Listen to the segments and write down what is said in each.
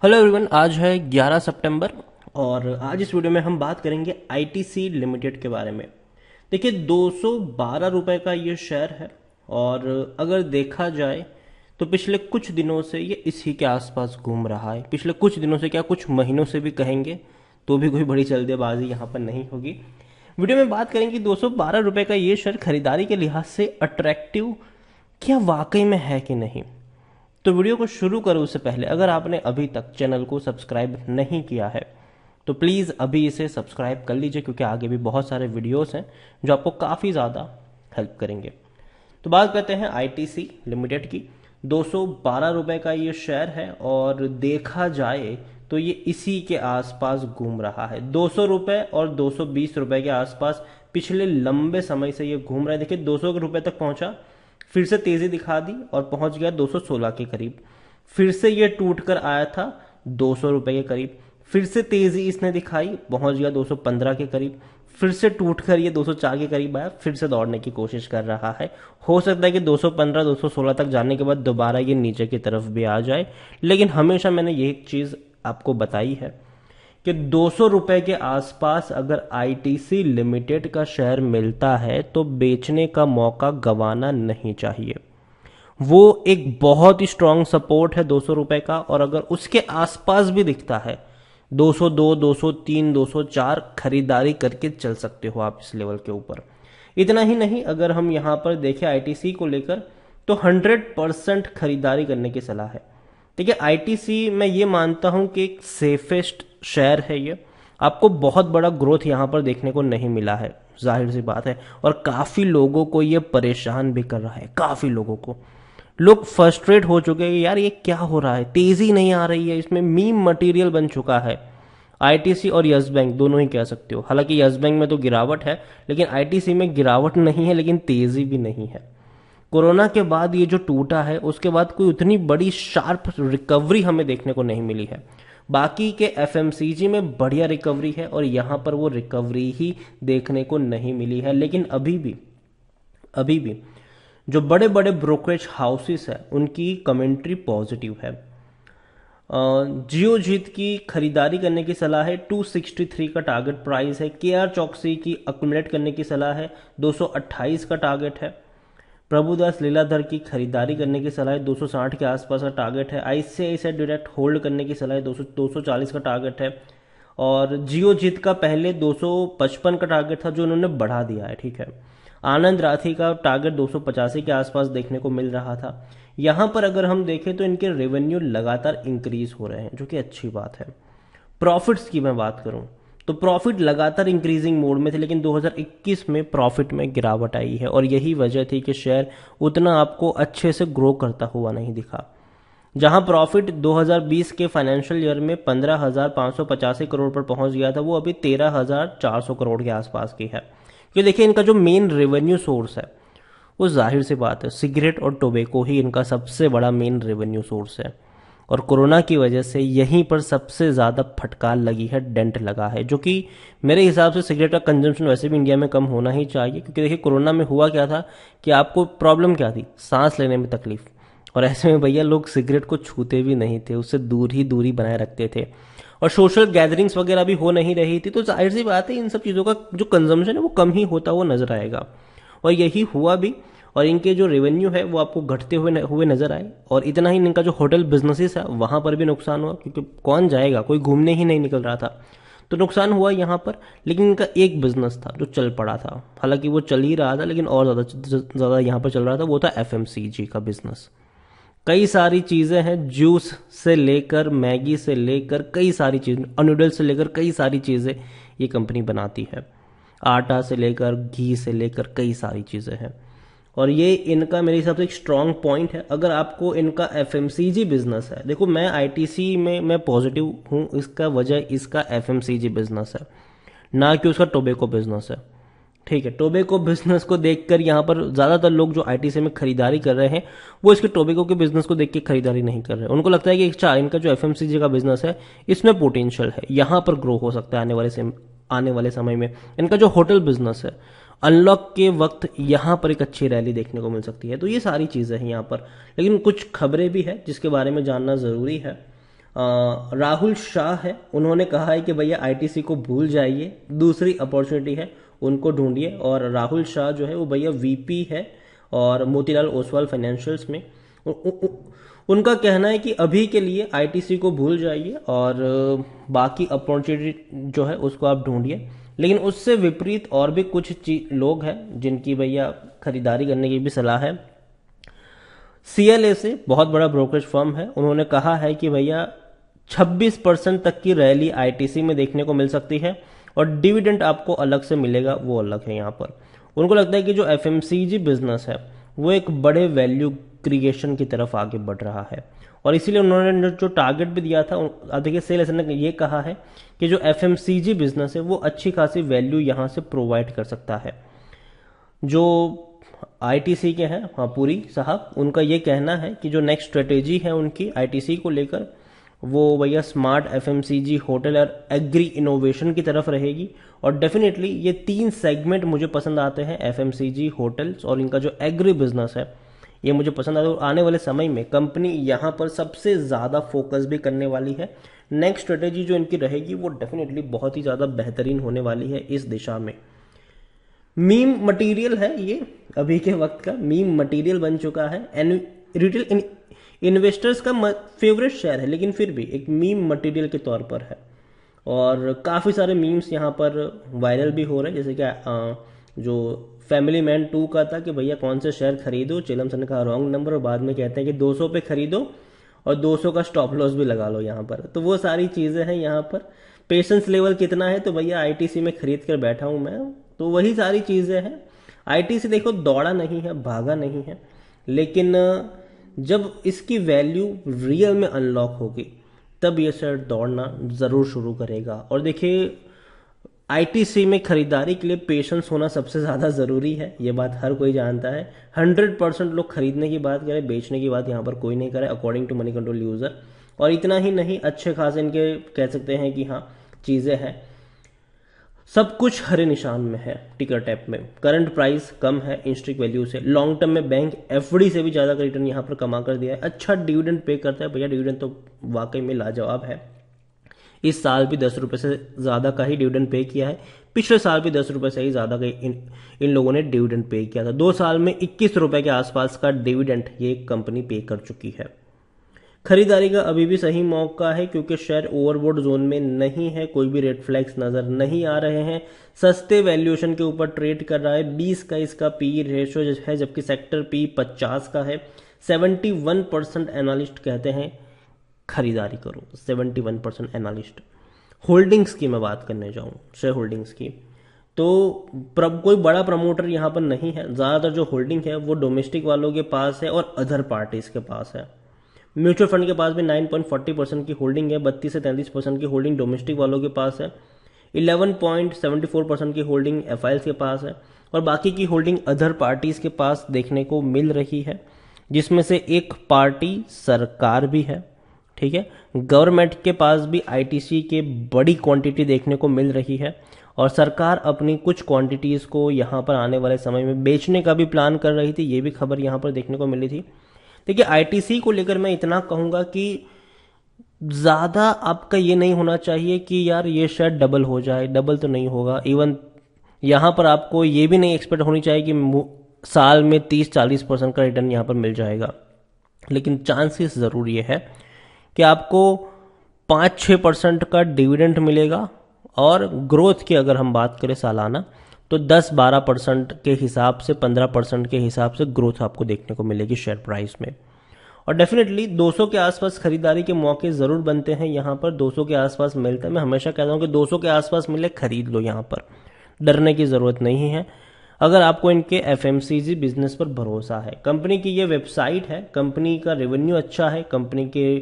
Hello everyone, आज है 11 सितंबर और आज इस वीडियो में हम बात करेंगे आईटीसी लिमिटेड के बारे में। देखिए, 212 रुपए का ये शेयर है और अगर देखा जाए तो पिछले कुछ दिनों से ये इसी के आसपास घूम रहा है। पिछले कुछ दिनों से क्या, कुछ महीनों से भी कहेंगे तो भी कोई बड़ी जल्दबाजी यहाँ पर नहीं होगी। वीडियो में बात करेंगे 212 रुपए का ये शेयर खरीदारी के लिहाज से अट्रैक्टिव क्या वाकई में है कि नहीं। तो वीडियो को शुरू करो उससे पहले अगर आपने अभी तक चैनल को सब्सक्राइब नहीं किया है तो प्लीज़ अभी इसे सब्सक्राइब कर लीजिए, क्योंकि आगे भी बहुत सारे वीडियोस हैं जो आपको काफ़ी ज़्यादा हेल्प करेंगे। तो बात करते हैं आईटीसी लिमिटेड की। 212 रुपए का ये शेयर है और देखा जाए तो ये इसी के आसपास घूम रहा है। 200 रुपए और 220 रुपए के आसपास पिछले लंबे समय से ये घूम रहा है। देखिए, 200 रुपए तक पहुंचा, फिर से तेजी दिखा दी और पहुंच गया 216 के करीब। फिर से ये टूट कर आया था 200 रुपए के करीब, फिर से तेजी इसने दिखाई, पहुंच गया 215 के करीब, फिर से टूट कर ये 204 के करीब आया, फिर से दौड़ने की कोशिश कर रहा है। हो सकता है कि 215 216 तक जाने के बाद दोबारा ये नीचे की तरफ भी आ जाए, लेकिन हमेशा मैंने ये एक चीज आपको बताई है कि 200 रुपए के आसपास अगर आईटीसी लिमिटेड का शेयर मिलता है तो बेचने का मौका गंवाना नहीं चाहिए। वो एक बहुत ही स्ट्रांग सपोर्ट है 200 रुपए का, और अगर उसके आसपास भी दिखता है 202 203 204 खरीदारी करके चल सकते हो आप इस लेवल के ऊपर। इतना ही नहीं, अगर हम यहां पर देखें आईटीसी को लेकर तो 100% खरीदारी करने की सलाह है। देखिए, आईटीसी मैं ये मानता हूं कि एक सेफेस्ट शेयर है ये। आपको बहुत बड़ा ग्रोथ यहां पर देखने को नहीं मिला है, जाहिर सी बात है, और काफी लोगों को ये परेशान भी कर रहा है। काफी लोगों को, लोग फ्रस्ट्रेट हो चुके हैं, यार ये क्या हो रहा है, तेजी नहीं आ रही है, इसमें मीम मटेरियल बन चुका है। आईटीसी और यस बैंक दोनों ही कह सकते हो। हालांकि यस बैंक में तो गिरावट है, लेकिन आईटीसी में गिरावट नहीं है, लेकिन तेजी भी नहीं है। कोरोना के बाद ये जो टूटा है उसके बाद कोई उतनी बड़ी शार्प रिकवरी हमें देखने को नहीं मिली है। बाकी के एफएमसीजी में बढ़िया रिकवरी है और यहां पर वो रिकवरी ही देखने को नहीं मिली है। लेकिन अभी भी जो बड़े बड़े ब्रोकरेज हाउसेस है उनकी कमेंट्री पॉजिटिव है। जियो जीत की खरीदारी करने की सलाह है, 263 का टारगेट प्राइस है। केआर चौकसी की अक्यूमुलेट करने की सलाह है, 228 का टारगेट है। प्रभुदास लीलाधर की खरीदारी करने की सलाह है, 260 के आसपास का टारगेट है। आईसीआईसीआई डायरेक्ट होल्ड करने की सलाह है, 240 का टारगेट है। और जियो जीत का पहले 255 का टारगेट था जो उन्होंने बढ़ा दिया है, ठीक है। आनंद राठी का टारगेट 285 के आसपास देखने को मिल रहा था। यहां पर अगर हम देखें तो इनके रेवेन्यू लगातार इंक्रीज हो रहे हैं, जो कि अच्छी बात है। प्रॉफिट्स की मैं बात करूं तो प्रॉफिट लगातार इंक्रीजिंग मोड में थे, लेकिन 2021 में प्रॉफिट में गिरावट आई है और यही वजह थी कि शेयर उतना आपको अच्छे से ग्रो करता हुआ नहीं दिखा। जहां प्रॉफिट 2020 के फाइनेंशियल ईयर में 15,585 करोड़ पर पहुंच गया था, वो अभी 13,400 करोड़ के आसपास की है। क्योंकि देखिए, इनका जो मेन रेवेन्यू सोर्स है वो जाहिर सी बात है सिगरेट और टोबैको ही इनका सबसे बड़ा मेन रेवेन्यू सोर्स है। और कोरोना की वजह से यहीं पर सबसे ज़्यादा फटकार लगी है, डेंट लगा है, जो कि मेरे हिसाब से सिगरेट का कंजम्पशन वैसे भी इंडिया में कम होना ही चाहिए। क्योंकि देखिए, कोरोना में हुआ क्या था कि आपको प्रॉब्लम क्या थी, सांस लेने में तकलीफ, और ऐसे में भैया लोग सिगरेट को छूते भी नहीं थे, उससे दूर ही दूरी बनाए रखते थे, और सोशल गैदरिंग्स वगैरह भी हो नहीं रही थी। तो जाहिर सी बात है इन सब चीज़ों का जो कंजम्पशन है वो कम ही होता हुआ नजर आएगा, और यही हुआ भी। और इनके जो रेवेन्यू है वो आपको घटते हुए नजर आए। और इतना ही, इनका जो होटल बिजनेसेस है वहां पर भी नुकसान हुआ, क्योंकि कौन जाएगा, कोई घूमने ही नहीं निकल रहा था, तो नुकसान हुआ यहाँ पर। लेकिन इनका एक बिजनेस था जो चल पड़ा था, हालांकि वो चल ही रहा था, लेकिन और ज़्यादा यहाँ पर चल रहा था, वो था एफएमसीजी का बिजनेस। कई सारी चीज़ें हैं, जूस से लेकर मैगी से लेकर कई सारी चीज़ें, नूडल्स से लेकर कई सारी चीज़ें ये कंपनी बनाती है। आटा से लेकर घी से लेकर कई सारी चीज़ें हैं, और ये इनका मेरे हिसाब से एक स्ट्रांग पॉइंट है। अगर आपको इनका एफएमसीजी बिजनेस है, देखो मैं आईटीसी में मैं पॉजिटिव हूँ, इसका वजह इसका एफएमसीजी बिजनेस है, ना कि उसका टोबैको बिजनेस है, ठीक है। टोबैको बिजनेस को देखकर यहाँ पर ज्यादातर लोग जो आईटीसी में खरीदारी कर रहे हैं वो इसके टोबैको के बिजनेस को देख के खरीदारी नहीं कर रहे हैं। उनको लगता है कि अच्छा, इनका जो एफएमसीजी का बिजनेस है इसमें पोटेंशियल है, यहाँ पर ग्रो हो सकता है आने वाले समय में। इनका जो होटल बिजनेस है, अनलॉक के वक्त यहाँ पर एक अच्छी रैली देखने को मिल सकती है। तो ये सारी चीज़ें हैं यहाँ पर, लेकिन कुछ खबरें भी है जिसके बारे में जानना ज़रूरी है। राहुल शाह है, उन्होंने कहा है कि भैया आईटीसी को भूल जाइए, दूसरी अपॉर्चुनिटी है उनको ढूंढिए। और राहुल शाह जो है वो भैया वीपी है और मोतीलाल ओसवाल फाइनेंशियल्स में। उ, उ, उ, उनका कहना है कि अभी के लिए आईटीसी को भूल जाइए और बाकी अपॉर्चुनिटी जो है उसको आप ढूंढिए। लेकिन उससे विपरीत और भी कुछ लोग हैं जिनकी भैया खरीदारी करने की भी सलाह है। सीएलए से बहुत बड़ा ब्रोकरेज फर्म है, उन्होंने कहा है कि भैया 26% तक की रैली आईटीसी में देखने को मिल सकती है और डिविडेंड आपको अलग से मिलेगा, वो अलग है यहाँ पर। उनको लगता है कि जो एफएमसीजी बिजनेस है वो एक बड़े वैल्यू क्रिएशन की तरफ आगे बढ़ रहा है और इसीलिए उन्होंने जो टारगेट भी दिया था, अब देखिए सेल ने ये कहा है कि जो एफएमसीजी बिजनेस है वो अच्छी खासी वैल्यू यहाँ से प्रोवाइड कर सकता है। जो आईटीसी के हैं हाँ पुरी साहब, उनका ये कहना है कि जो नेक्स्ट स्ट्रेटेजी है उनकी आईटीसी को लेकर वो भैया स्मार्ट एफएमसीजी, होटल और एग्री इनोवेशन की तरफ रहेगी। और डेफिनेटली ये 3 सेगमेंट मुझे पसंद आते हैं, एफएमसीजी, होटल्स और इनका जो एग्री बिजनेस है ये मुझे पसंद आता है। और आने वाले समय में कंपनी यहाँ पर सबसे ज़्यादा फोकस भी करने वाली है। नेक्स्ट स्ट्रेटेजी जो इनकी रहेगी वो डेफिनेटली बहुत ही ज़्यादा बेहतरीन होने वाली है इस दिशा में। मीम मटेरियल है ये, अभी के वक्त का मीम मटेरियल बन चुका है। रिटेल इन्वेस्टर्स का फेवरेट शेयर है, लेकिन फिर भी एक मीम मटेरियल के तौर पर है और काफ़ी सारे मीम्स यहाँ पर वायरल भी हो रहे हैं। जैसे कि जो फैमिली मैन 2 का था कि भैया कौन से शेयर खरीदो, चिलम सर ने कहा रॉन्ग नंबर और बाद में कहते हैं कि 200 पे खरीदो और 200 का स्टॉप लॉस भी लगा लो यहाँ पर। तो वो सारी चीज़ें हैं यहाँ पर। पेशेंस लेवल कितना है, तो भैया आईटीसी में खरीद कर बैठा हूँ मैं, तो वही सारी चीज़ें हैं। आईटीसी देखो दौड़ा नहीं है, भागा नहीं है, लेकिन जब इसकी वैल्यू रियल में अनलॉक होगी तब ये शेयर दौड़ना ज़रूर शुरू करेगा। और देखिए आईटीसी में खरीदारी के लिए पेशेंस होना सबसे ज़्यादा ज़रूरी है, ये बात हर कोई जानता है। 100% लोग खरीदने की बात करें, बेचने की बात यहाँ पर कोई नहीं करे according to Moneycontrol user. और इतना ही नहीं, अच्छे खासे इनके कह सकते हैं कि हाँ चीज़ें हैं, सब कुछ हरे निशान में है। टिकर टैप में करंट प्राइस कम है इंस्ट्रिक वैल्यू से, लॉन्ग टर्म में बैंक एफडी से भी ज़्यादा का रिटर्न यहाँ पर कमा कर दिया है। अच्छा डिविडेंड पे करता है भैया, डिविडेंड तो वाकई में लाजवाब है। इस साल भी 10 रुपये से ज़्यादा का ही डिविडेंड पे किया है, पिछले साल भी 10 रुपये से ही ज़्यादा का इन लोगों ने डिविडेंड पे किया था। 2 साल में 21 रुपये के आसपास का डिविडेंड ये कंपनी पे कर चुकी है। खरीदारी का अभी भी सही मौका है क्योंकि शेयर ओवरबोट जोन में नहीं है, कोई भी रेड फ्लैग्स नजर नहीं आ रहे हैं, सस्ते वैल्यूएशन के ऊपर ट्रेड कर रहा है। 20 का इसका पी रेशियो है, जबकि सेक्टर पी 50 का है। 71% एनालिस्ट कहते हैं खरीदारी करो, 71% एनालिस्ट। होल्डिंग्स की मैं बात करने जाऊँ, शेयर होल्डिंग्स की, तो कोई बड़ा प्रमोटर यहाँ पर नहीं है। ज़्यादातर जो होल्डिंग है वो डोमेस्टिक वालों के पास है और अदर पार्टीज के पास है। म्यूचुअल फंड के पास भी 9.40% की होल्डिंग है, 32 से 33% की होल्डिंग डोमेस्टिक वालों के पास है, 11.74% की होल्डिंग एफआईएल्स के पास है और बाकी की होल्डिंग अदर पार्टीज के पास देखने को मिल रही है, जिसमें से एक पार्टी सरकार भी है। ठीक है, गवर्नमेंट के पास भी आईटीसी के बड़ी क्वांटिटी देखने को मिल रही है और सरकार अपनी कुछ क्वांटिटीज को यहाँ पर आने वाले समय में बेचने का भी प्लान कर रही थी, ये भी खबर यहाँ पर देखने को मिली थी। देखिए आईटीसी को लेकर मैं इतना कहूंगा कि ज़्यादा आपका ये नहीं होना चाहिए कि यार ये शेयर डबल हो जाए, डबल तो नहीं होगा। इवन यहाँ पर आपको ये भी नहीं एक्सपेक्ट होनी चाहिए कि साल में 30-40% का रिटर्न यहाँ पर मिल जाएगा, लेकिन चांसेस ज़रूर ये है कि आपको 5-6% का डिविडेंड मिलेगा और ग्रोथ की अगर हम बात करें सालाना तो 10-12% के हिसाब से, 15% के हिसाब से ग्रोथ आपको देखने को मिलेगी शेयर प्राइस में। और डेफिनेटली 200 के आसपास खरीदारी के मौके ज़रूर बनते हैं, यहाँ पर 200 के आसपास मिलता है। मैं हमेशा कहता हूँ कि 200 के आसपास मिले खरीद लो, यहाँ पर डरने की ज़रूरत नहीं है अगर आपको इनके एफएमसीजी बिजनेस पर भरोसा है। कंपनी की ये वेबसाइट है, कंपनी का रेवेन्यू अच्छा है, कंपनी के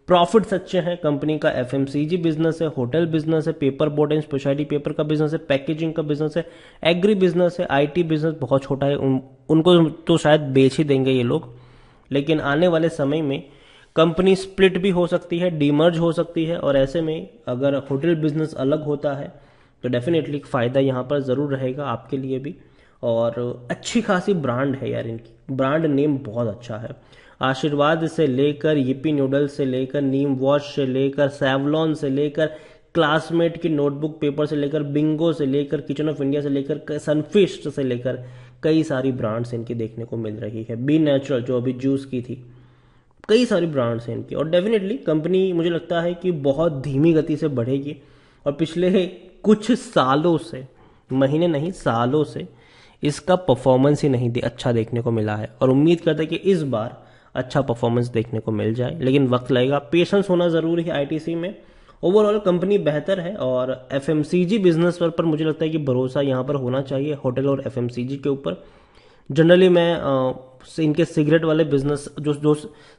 प्रॉफिट्स अच्छे हैं, कंपनी का एफएमसीजी बिजनेस है, होटल बिजनेस है, paper board and speciality paper का बिजनेस है, पैकेजिंग का बिजनेस है, एग्री बिजनेस है, आईटी बिजनेस बहुत छोटा है, उनको तो शायद बेच ही देंगे ये लोग। लेकिन आने वाले समय में कंपनी स्प्लिट भी हो सकती है, डीमर्ज हो सकती है और ऐसे में अगर होटल बिजनेस अलग होता है तो डेफिनेटली फ़ायदा यहाँ पर ज़रूर रहेगा आपके लिए भी। और अच्छी खासी ब्रांड है यार, इनकी ब्रांड नेम बहुत अच्छा है। आशीर्वाद से लेकर yippee नूडल्स से लेकर नीम वॉश से लेकर सेवलॉन से लेकर क्लासमेट की नोटबुक पेपर से लेकर बिंगो से लेकर किचन ऑफ इंडिया से लेकर सनफिस्ट से लेकर कई सारी ब्रांड्स इनकी देखने को मिल रही है। बी नेचुरल जो अभी जूस की थी, कई सारी ब्रांड्स हैं इनकी, और डेफिनेटली कंपनी मुझे लगता है कि बहुत धीमी गति से बढ़ेगी। और पिछले कुछ सालों से, महीने नहीं सालों से इसका परफॉर्मेंस ही नहीं अच्छा देखने को मिला है, और उम्मीद करते हैं कि इस बार अच्छा परफॉर्मेंस देखने को मिल जाए, लेकिन वक्त लगेगा। पेशेंस होना ज़रूरी है आईटीसी में। ओवरऑल कंपनी बेहतर है, और एफएमसीजी बिजनेस पर मुझे लगता है कि भरोसा यहाँ पर होना चाहिए होटल और एफएमसीजी के ऊपर। जनरली मैं इनके सिगरेट वाले बिजनेस जो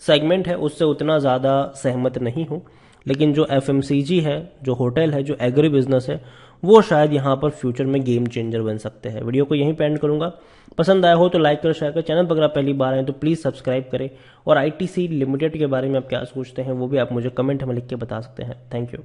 सेगमेंट है उससे उतना ज़्यादा सहमत नहीं हूँ, लेकिन जो एफएमसीजी है, जो होटल है, जो एग्री बिजनेस है, वो शायद यहाँ पर फ्यूचर में गेम चेंजर बन सकते हैं। वीडियो को यहीं पे एंड करूँगा। पसंद आया हो तो लाइक करें, शेयर करें। चैनल पर अगर आप पहली बार आए तो प्लीज़ सब्सक्राइब करें, और आईटीसी लिमिटेड के बारे में आप क्या सोचते हैं वो भी आप मुझे कमेंट में लिख के बता सकते हैं। Thank you.